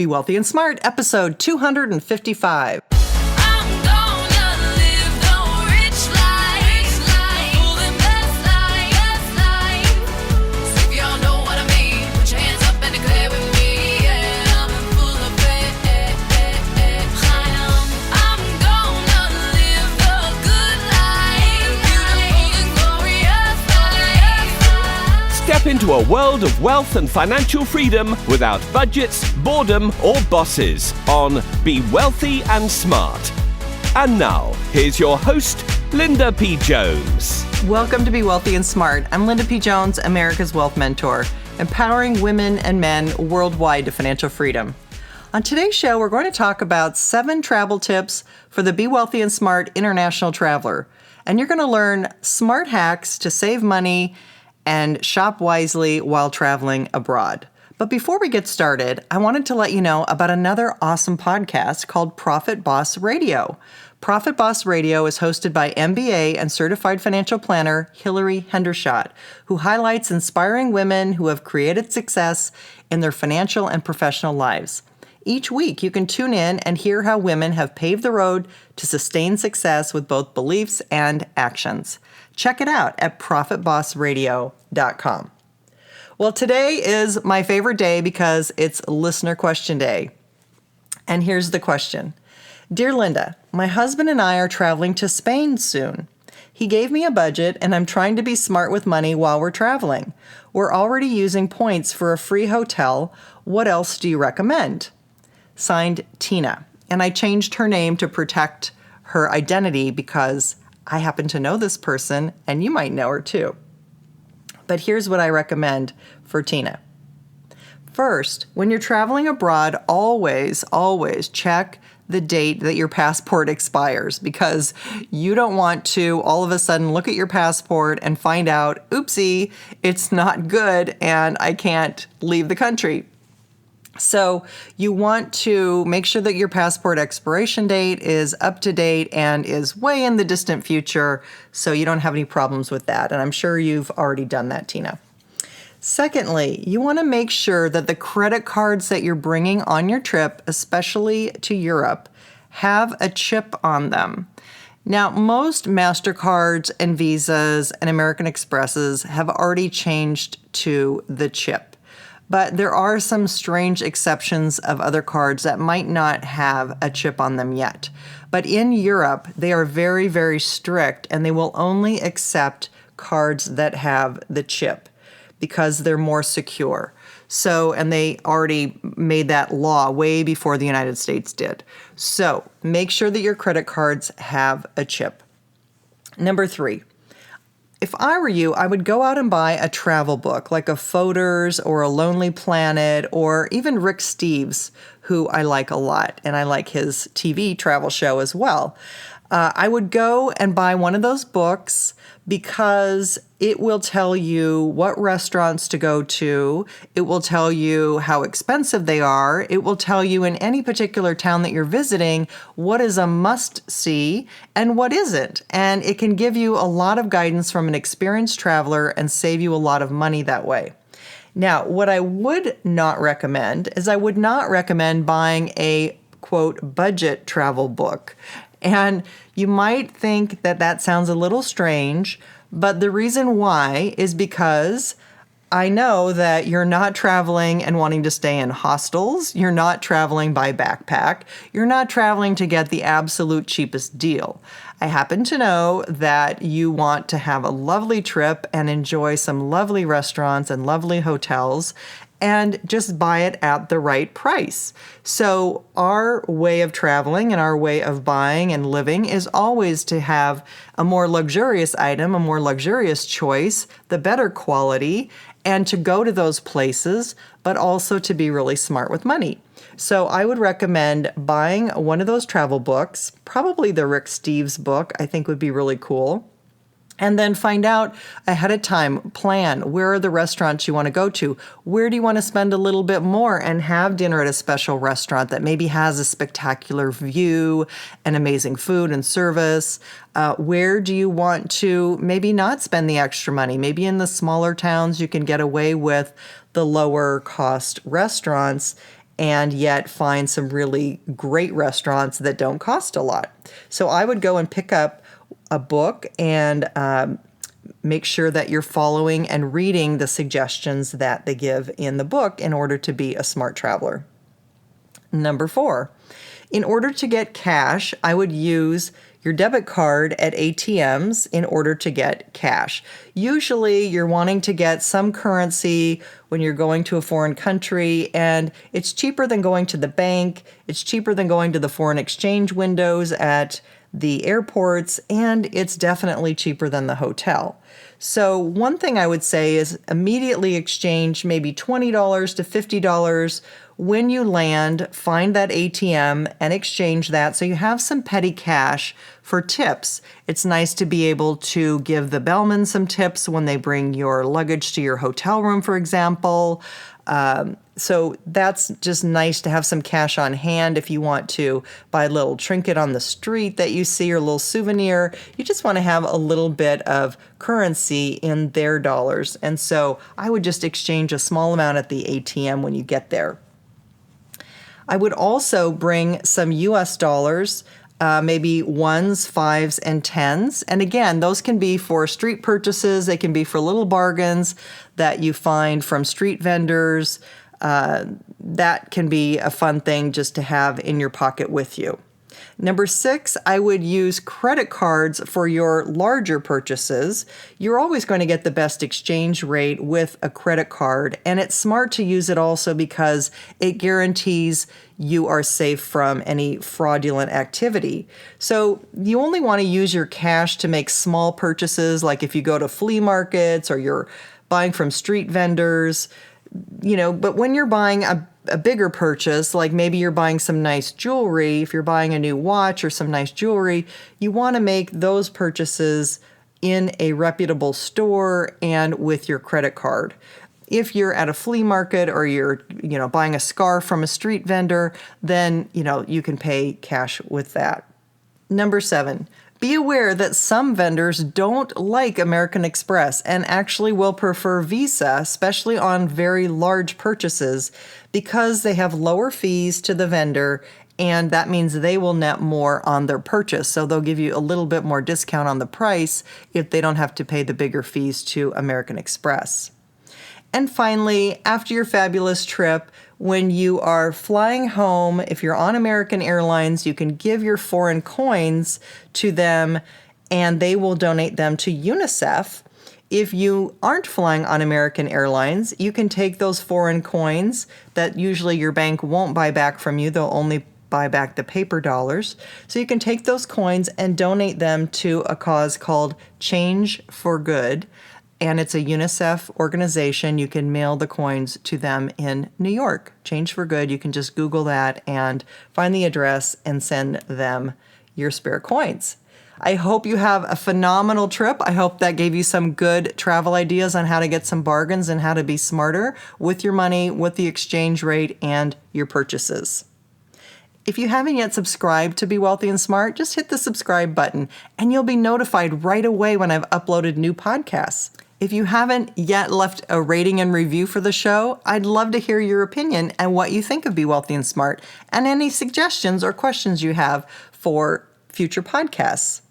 Be Wealthy and Smart, episode 255. Step into a world of wealth and financial freedom without budgets, boredom, or bosses on Be Wealthy and Smart. And now, here's your host, Linda P. Jones. Welcome to Be Wealthy and Smart. I'm Linda P. Jones, America's Wealth Mentor, empowering women and men worldwide to financial freedom. On today's show, we're going to talk about 7 travel tips for the Be Wealthy and Smart international traveler. And you're going to learn smart hacks to save money and shop wisely while traveling abroad. But before we get started, I wanted to let you know about another awesome podcast called Profit Boss Radio. Profit Boss Radio is hosted by MBA and certified financial planner Hillary Hendershot, who highlights inspiring women who have created success in their financial and professional lives. Each week, you can tune in and hear how women have paved the road to sustain success with both beliefs and actions. Check it out at profitbossradio.com. Well, today is my favorite day because it's listener question day. And here's the question. Dear Linda, my husband and I are traveling to Spain soon. He gave me a budget and I'm trying to be smart with money while we're traveling. We're already using points for a free hotel. What else do you recommend? Signed, Tina. And I changed her name to protect her identity because I happen to know this person and you might know her too. But here's what I recommend for Tina. First, when you're traveling abroad, always check the date that your passport expires because you don't want to all of a sudden look at your passport and find out, oopsie, it's not good and I can't leave the country. So you want to make sure that your passport expiration date is up to date and is way in the distant future so you don't have any problems with that. And I'm sure you've already done that, Tina. Secondly, you want to make sure that the credit cards that you're bringing on your trip, especially to Europe, have a chip on them. Now, most MasterCards and Visas and American Expresses have already changed to the chip. But there are some strange exceptions of other cards that might not have a chip on them yet. But in Europe, they are very, very strict and they will only accept cards that have the chip because they're more secure. So, and they already made that law way before the United States did. So make sure that your credit cards have a chip. Number 3. If I were you, I would go out and buy a travel book like a Fodor's or a Lonely Planet or even Rick Steves, who I like a lot, and I like his TV travel show as well. I would go and buy one of those books because it will tell you what restaurants to go to. It will tell you how expensive they are. It will tell you in any particular town that you're visiting what is a must-see and what isn't. And it can give you a lot of guidance from an experienced traveler and save you a lot of money that way. Now, what I would not recommend is I would not recommend buying a, quote, budget travel book. And you might think that that sounds a little strange, but the reason why is because I know that you're not traveling and wanting to stay in hostels. You're not traveling by backpack. You're not traveling to get the absolute cheapest deal. I happen to know that you want to have a lovely trip and enjoy some lovely restaurants and lovely hotels and just buy it at the right price. So our way of traveling and our way of buying and living is always to have a more luxurious item, a more luxurious choice, the better quality, and to go to those places, but also to be really smart with money. So I would recommend buying one of those travel books, probably the Rick Steves book, I think would be really cool. And then find out ahead of time, plan, where are the restaurants you want to go to? Where do you want to spend a little bit more and have dinner at a special restaurant that maybe has a spectacular view and amazing food and service? Where do you want to maybe not spend the extra money? Maybe in the smaller towns you can get away with the lower cost restaurants and yet find some really great restaurants that don't cost a lot. So I would go and pick up a book and make sure that you're following and reading the suggestions that they give in the book in order to be a smart traveler. Number 4, in order to get cash, I would use your debit card at ATMs in order to get cash. Usually you're wanting to get some currency when you're going to a foreign country, and it's cheaper than going to the bank. It's cheaper than going to the foreign exchange windows at the airports, and it's definitely cheaper than the hotel. So one thing I would say is immediately exchange maybe $20 to $50 when you land. Find that ATM and exchange that so you have some petty cash for tips. It's nice to be able to give the bellman some tips when they bring your luggage to your hotel room, for example. So that's just nice to have some cash on hand if you want to buy a little trinket on the street that you see or a little souvenir. You just want to have a little bit of currency in their dollars. And so I would just exchange a small amount at the ATM when you get there. I would also bring some US dollars, maybe 1s, 5s, and 10s. And again, those can be for street purchases. They can be for little bargains that you find from street vendors. That can be a fun thing just to have in your pocket with you. Number 6, I would use credit cards for your larger purchases. You're always going to get the best exchange rate with a credit card, and it's smart to use it also because it guarantees you are safe from any fraudulent activity. So you only want to use your cash to make small purchases, like if you go to flea markets or you're buying from street vendors. But when you're buying a bigger purchase, like maybe you're buying some nice jewelry, if you're buying a new watch or some nice jewelry, you want to make those purchases in a reputable store and with your credit card. If you're at a flea market or you're, buying a scarf from a street vendor, then, you can pay cash with that. Number 7. Be aware that some vendors don't like American Express and actually will prefer Visa, especially on very large purchases, because they have lower fees to the vendor, and that means they will net more on their purchase. So they'll give you a little bit more discount on the price if they don't have to pay the bigger fees to American Express. And finally, after your fabulous trip, when you are flying home, if you're on American Airlines, you can give your foreign coins to them and they will donate them to UNICEF. If you aren't flying on American Airlines, you can take those foreign coins that usually your bank won't buy back from you. They'll only buy back the paper dollars. So you can take those coins and donate them to a cause called Change for Good. And it's a UNICEF organization. You can mail the coins to them in New York. Change for Good. You can just Google that and find the address and send them your spare coins. I hope you have a phenomenal trip. I hope that gave you some good travel ideas on how to get some bargains and how to be smarter with your money, with the exchange rate, and your purchases. If you haven't yet subscribed to Be Wealthy and Smart, just hit the subscribe button and you'll be notified right away when I've uploaded new podcasts. If you haven't yet left a rating and review for the show, I'd love to hear your opinion and what you think of Be Wealthy and Smart and any suggestions or questions you have for future podcasts.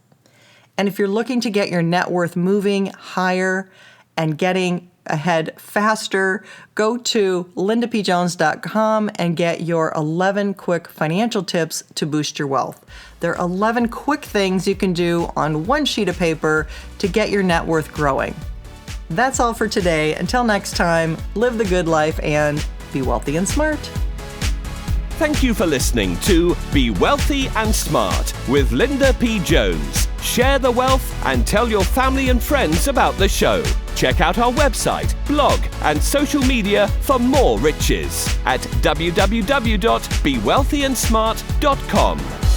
And if you're looking to get your net worth moving higher and getting ahead faster, go to lindapjones.com and get your 11 quick financial tips to boost your wealth. There are 11 quick things you can do on one sheet of paper to get your net worth growing. That's all for today. Until next time, live the good life and be wealthy and smart. Thank you for listening to Be Wealthy and Smart with Linda P. Jones. Share the wealth and tell your family and friends about the show. Check out our website, blog, and social media for more riches at www.bewealthyandsmart.com.